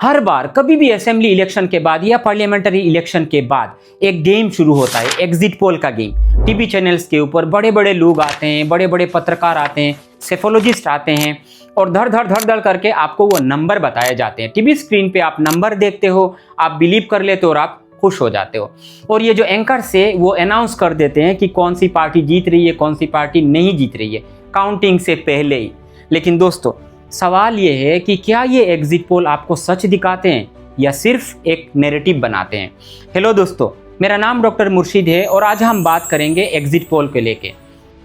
हर बार कभी भी assembly election के बाद या पार्लियामेंट्री इलेक्शन के बाद एक गेम शुरू होता है, एग्जिट पोल का गेम। टीवी चैनल्स के ऊपर बड़े बड़े लोग आते हैं, बड़े बड़े पत्रकार आते हैं, सेफोलॉजिस्ट आते हैं और धड़ धड़ धड़ धड़ करके आपको वो नंबर बताए जाते हैं। टीवी स्क्रीन पे आप नंबर देखते हो, आप बिलीव कर लेते हो और आप खुश हो जाते हो। और ये जो एंकर्स है वो अनाउंस कर देते हैं कि कौन सी पार्टी जीत रही है, कौन सी पार्टी नहीं जीत रही है, काउंटिंग से पहले ही। लेकिन दोस्तों, सवाल ये है कि क्या ये एग्जिट पोल आपको सच दिखाते हैं या सिर्फ एक नैरेटिव बनाते हैं। हेलो दोस्तों, मेरा नाम डॉक्टर मुर्शिद है और आज हम बात करेंगे एग्जिट पोल के लेके।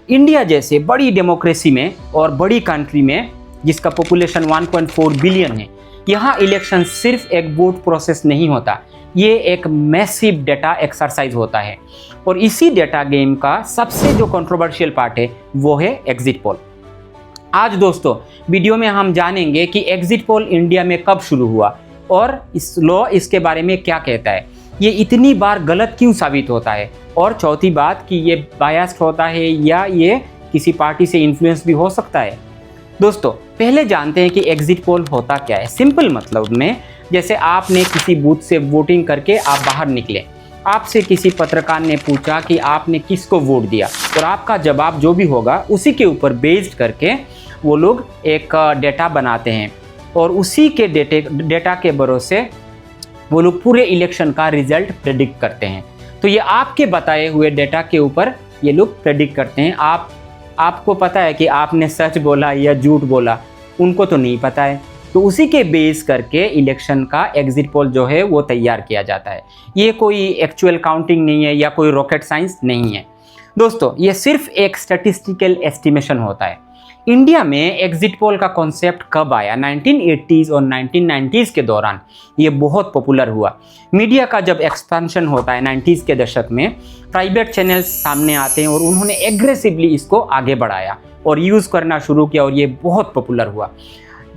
इंडिया जैसे बड़ी डेमोक्रेसी में और बड़ी कंट्री में जिसका पॉपुलेशन 1.4 बिलियन है, यहाँ इलेक्शन सिर्फ एक वोट प्रोसेस नहीं होता, ये एक मैसिव डेटा एक्सरसाइज होता है। और इसी डेटा गेम का सबसे जो कंट्रोवर्शियल पार्ट है वो है एग्जिट पोल। आज दोस्तों वीडियो में हम जानेंगे कि एग्जिट पोल इंडिया में कब शुरू हुआ और इस लॉ इसके बारे में क्या कहता है, ये इतनी बार गलत क्यों साबित होता है, और चौथी बात कि ये बायस्ड होता है या ये किसी पार्टी से इन्फ्लुएंस भी हो सकता है। दोस्तों पहले जानते हैं कि एग्जिट पोल होता क्या है। सिंपल मतलब में, जैसे आपने किसी बूथ से वोटिंग करके आप बाहर निकले, आपसे किसी पत्रकार ने पूछा कि आपने किसको वोट दिया और आपका जवाब जो भी होगा उसी के ऊपर बेस्ड करके वो लोग एक डेटा बनाते हैं और उसी के डेटा के भरोसे वो लोग पूरे इलेक्शन का रिजल्ट प्रेडिक्ट करते हैं। तो ये आपके बताए हुए डेटा के ऊपर ये लोग प्रेडिक्ट करते हैं। आपको पता है कि आपने सच बोला या झूठ बोला, उनको तो नहीं पता है। तो उसी के बेस करके इलेक्शन का एग्जिट पोल जो है वो तैयार किया जाता है। ये कोई एक्चुअल काउंटिंग नहीं है या कोई रॉकेट साइंस नहीं है दोस्तों, ये सिर्फ एक स्टैटिस्टिकल एस्टिमेशन होता है। इंडिया में एग्जिट पोल का कॉन्सेप्ट कब आया? 1980s और 1990s के दौरान ये बहुत पॉपुलर हुआ। मीडिया का जब एक्सपेंशन होता है 90s के दशक में, प्राइवेट चैनल्स सामने आते हैं और उन्होंने एग्रेसिवली इसको आगे बढ़ाया और यूज़ करना शुरू किया और ये बहुत पॉपुलर हुआ।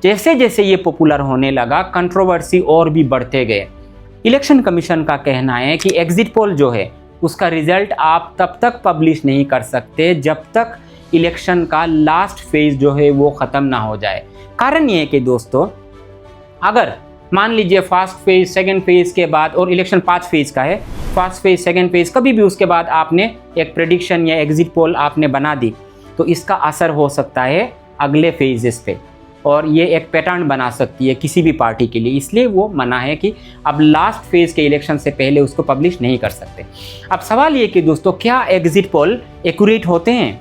जैसे जैसे ये पॉपुलर होने लगा, कंट्रोवर्सी और भी बढ़ते गए। इलेक्शन कमीशन का कहना है कि एग्जिट पोल जो है उसका रिजल्ट आप तब तक पब्लिश नहीं कर सकते जब तक इलेक्शन का लास्ट फेज जो है वो ख़त्म ना हो जाए। कारण ये है कि दोस्तों, अगर मान लीजिए फर्स्ट फेज, सेकंड फेज के बाद, और इलेक्शन 5 फेज का है, फर्स्ट फेज, सेकंड फेज, कभी भी उसके बाद आपने एक प्रेडिक्शन या एग्जिट पोल आपने बना दी, तो इसका असर हो सकता है अगले फेजेस पे और ये एक पैटर्न बना सकती है किसी भी पार्टी के लिए। इसलिए वो मना है कि अब लास्ट फेज के इलेक्शन से पहले उसको पब्लिश नहीं कर सकते। अब सवाल ये कि दोस्तों, क्या एग्जिट पोल एक्यूरेट होते हैं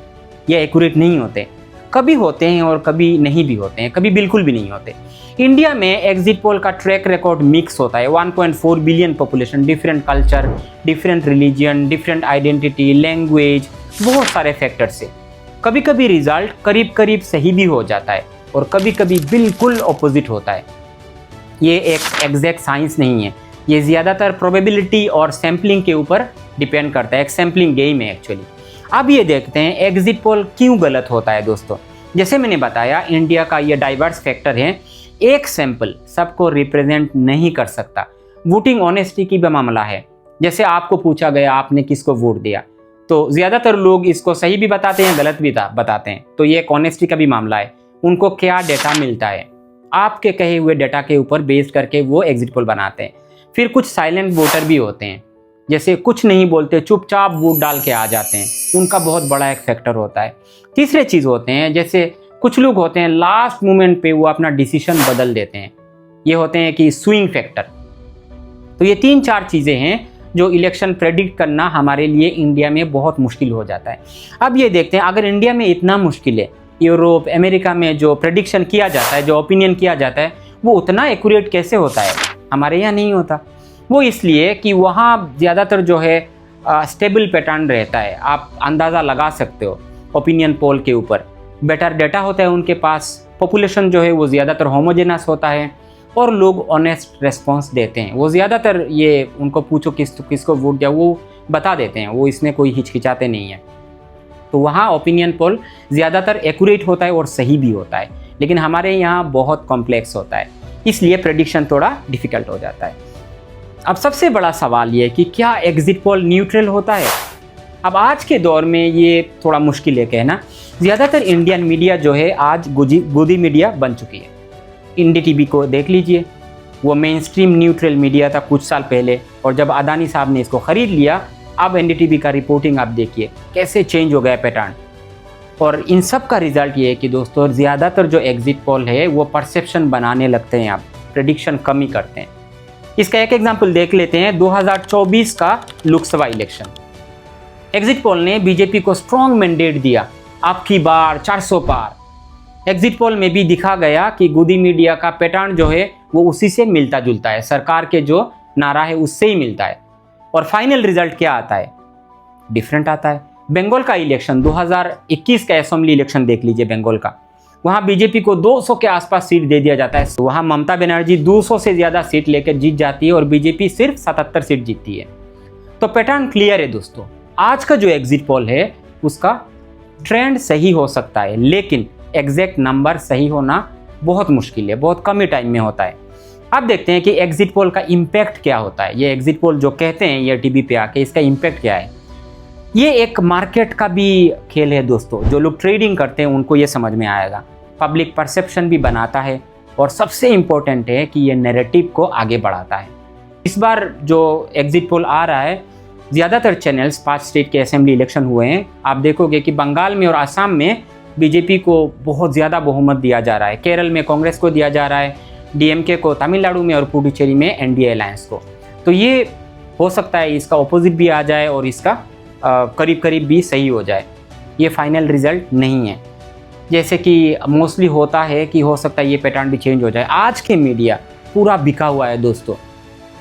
या एक्यूरेट नहीं होते? कभी होते हैं और कभी नहीं भी होते हैं, कभी बिल्कुल भी नहीं होते। इंडिया में एग्जिट पोल का ट्रैक रिकॉर्ड मिक्स होता है। 1.4 billion population, different culture, different religion, different identity, language, बहुत सारे फैक्टर से कभी कभी रिजल्ट करीब करीब सही भी हो जाता है और कभी कभी बिल्कुल ऑपोजिट होता है। ये एक एग्जैक्ट साइंस नहीं है, ये ज़्यादातर प्रोबेबिलिटी और सैम्पलिंग के ऊपर डिपेंड करता है। एक सैम्पलिंग गेम है एक्चुअली। अब ये देखते हैं एग्जिट पोल क्यों गलत होता है दोस्तों। जैसे मैंने बताया, इंडिया का ये डाइवर्स फैक्टर है। एक सैंपल सबको रिप्रेजेंट नहीं कर सकता। वोटिंग ऑनेस्टी की भी मामला है। जैसे आपको पूछा गया आपने किसको वोट दिया, तो ज़्यादातर लोग इसको सही भी बताते हैं, गलत भी बताते हैं। तो ये एक ऑनेस्टी का भी मामला है। उनको क्या डेटा मिलता है, आपके कहे हुए डेटा के ऊपर बेस्ड करके वो एग्जिट पोल बनाते हैं। फिर कुछ साइलेंट वोटर भी होते हैं, जैसे कुछ नहीं बोलते, चुपचाप वोट डाल के आ जाते हैं, उनका बहुत बड़ा एक फैक्टर होता है। तीसरे चीज़ होते हैं, जैसे कुछ लोग होते हैं लास्ट मोमेंट पे वो अपना डिसीजन बदल देते हैं, ये होते हैं कि स्विंग फैक्टर। तो ये 3-4 चीज़ें हैं जो इलेक्शन प्रेडिक्ट करना हमारे लिए इंडिया में बहुत मुश्किल हो जाता है। अब ये देखते हैं, अगर इंडिया में इतना मुश्किल है, यूरोप, अमेरिका में जो प्रेडिक्शन किया जाता है, जो ओपिनियन किया जाता है, वो उतना एक्यूरेट कैसे होता है? हमारे यहाँ नहीं होता। वो इसलिए कि वहाँ ज़्यादातर जो है स्टेबल पैटर्न रहता है। आप अंदाज़ा लगा सकते हो ओपिनियन पोल के ऊपर। बेटर डेटा होता है उनके पास, पॉपुलेशन जो है वो ज़्यादातर होमोजेनस होता है और लोग ऑनेस्ट रेस्पॉन्स देते हैं। वो ज़्यादातर, ये उनको पूछो किसको वोट दिया, वो बता देते हैं, वो इसमें कोई हिचकिचाते नहीं है। तो वहाँ ओपिनियन पोल ज़्यादातर एक्यूरेट होता है और सही भी होता है। लेकिन हमारे यहाँ बहुत कॉम्प्लेक्स होता है, इसलिए प्रेडिक्शन थोड़ा डिफ़िकल्ट हो जाता है। अब सबसे बड़ा सवाल ये है कि क्या एग्जिट पोल न्यूट्रल होता है? अब आज के दौर में ये थोड़ा मुश्किल है कहना। ज़्यादातर इंडियन मीडिया जो है आज गोदी मीडिया बन चुकी है। इंडी टीवी को देख लीजिए, वो मेन स्ट्रीम न्यूट्रल मीडिया था कुछ साल पहले, और जब अदानी साहब ने इसको खरीद लिया, अब एनडीटीवी का रिपोर्टिंग आप देखिए कैसे चेंज हो गया पैटर्न। और इन सब का रिजल्ट ये है कि दोस्तों ज़्यादातर जो एग्जिट पोल है वो परसेप्शन बनाने लगते हैं, आप प्रेडिक्शन कम ही करते हैं। इसका एक एग्जाम्पल देख लेते हैं, 2024 का लोकसभा इलेक्शन। एग्जिट पोल ने बीजेपी को स्ट्रॉन्ग मैंडेट दिया, अब की बार 400 पार। एग्जिट पोल में भी दिखा गया कि गोदी मीडिया का पैटर्न जो है वो उसी से मिलता जुलता है, सरकार के जो नारा है उससे ही मिलता है। और फाइनल रिजल्ट क्या आता है? डिफरेंट आता है। बंगाल का इलेक्शन 2021 का असेंबली इलेक्शन देख लीजिए बंगाल का, वहाँ बीजेपी को 200 के आसपास सीट दे दिया जाता है। वहाँ ममता बनर्जी 200 से ज़्यादा सीट लेकर जीत जाती है और बीजेपी सिर्फ 77 सीट जीतती है। तो पैटर्न क्लियर है दोस्तों। आज का जो एग्जिट पोल है उसका ट्रेंड सही हो सकता है, लेकिन एग्जैक्ट नंबर सही होना बहुत मुश्किल है, बहुत कम ही टाइम में होता है। अब देखते हैं कि एग्जिट पोल का इम्पैक्ट क्या होता है। ये एग्जिट पोल जो कहते हैं ये टीवी पे आके, इसका इम्पैक्ट क्या है? ये एक मार्केट का भी खेल है दोस्तों। जो लोग ट्रेडिंग करते हैं उनको ये समझ में आएगा। पब्लिक परसेप्शन भी बनाता है, और सबसे इम्पोर्टेंट है कि ये नैरेटिव को आगे बढ़ाता है। इस बार जो एग्जिट पोल आ रहा है, ज़्यादातर चैनल्स 5 स्टेट के असेंबली इलेक्शन हुए हैं, आप देखोगे कि बंगाल में और असम में बीजेपी को बहुत ज़्यादा बहुमत दिया जा रहा है, केरल में कांग्रेस को दिया जा रहा है, डीएमके को तमिलनाडु में, और पुडुचेरी में एनडीए अलायंस को। तो ये हो सकता है इसका ऑपोजिट भी आ जाए और इसका करीब करीब भी सही हो जाए। ये फाइनल रिजल्ट नहीं है, जैसे कि मोस्टली होता है कि हो सकता है ये पैटर्न भी चेंज हो जाए। आज के मीडिया पूरा बिका हुआ है दोस्तों।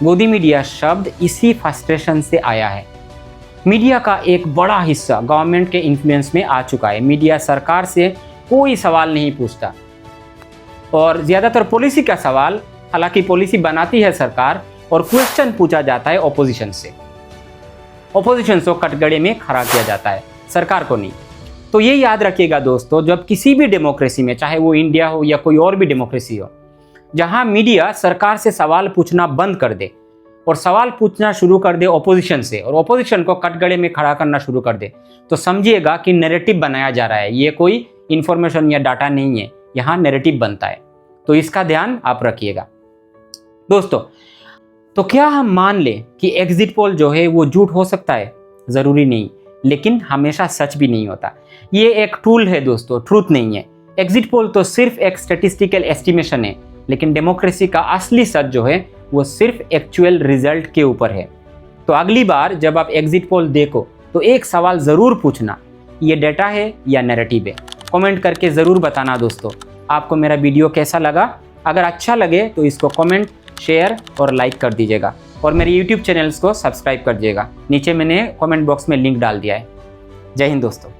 गोदी मीडिया शब्द इसी फ्रस्ट्रेशन से आया है। मीडिया का एक बड़ा हिस्सा गवर्नमेंट के इन्फ्लुएंस में आ चुका है। मीडिया सरकार से कोई सवाल नहीं पूछता, और ज़्यादातर पॉलिसी का सवाल, हालांकि पॉलिसी बनाती है सरकार, और क्वेश्चन पूछा जाता है ऑपोजिशन से। ऑपोजिशन को कटघरे में खड़ा किया जाता है, सरकार को नहीं। तो ये याद रखिएगा दोस्तों, जब किसी भी डेमोक्रेसी में, चाहे वो इंडिया हो या कोई और भी डेमोक्रेसी हो, जहां मीडिया सरकार से सवाल पूछना बंद कर दे और सवाल पूछना शुरू कर दे ऑपोजिशन से, और ऑपोजिशन को कटघरे में खड़ा करना शुरू कर दे, तो समझिएगा कि नैरेटिव बनाया जा रहा है। ये कोई इंफॉर्मेशन या डाटा नहीं है, यहाँ नैरेटिव बनता है। तो इसका ध्यान आप रखिएगा दोस्तों। तो क्या हम मान लें कि एग्जिट पोल जो है वो झूठ हो सकता है? ज़रूरी नहीं, लेकिन हमेशा सच भी नहीं होता। ये एक टूल है दोस्तों, ट्रूथ नहीं है। एग्जिट पोल तो सिर्फ एक स्टैटिस्टिकल एस्टिमेशन है, लेकिन डेमोक्रेसी का असली सच जो है वो सिर्फ एक्चुअल रिजल्ट के ऊपर है। तो अगली बार जब आप एग्जिट पोल देखो तो एक सवाल ज़रूर पूछना, ये डेटा है या नैरेटिव है। कमेंट करके ज़रूर बताना दोस्तों आपको मेरा वीडियो कैसा लगा। अगर अच्छा लगे तो इसको कमेंट, शेयर और लाइक कर दीजिएगा, और मेरे यूट्यूब चैनल्स को सब्सक्राइब कर दीजिएगा। नीचे मैंने कमेंट बॉक्स में लिंक डाल दिया है। जय हिंद दोस्तों।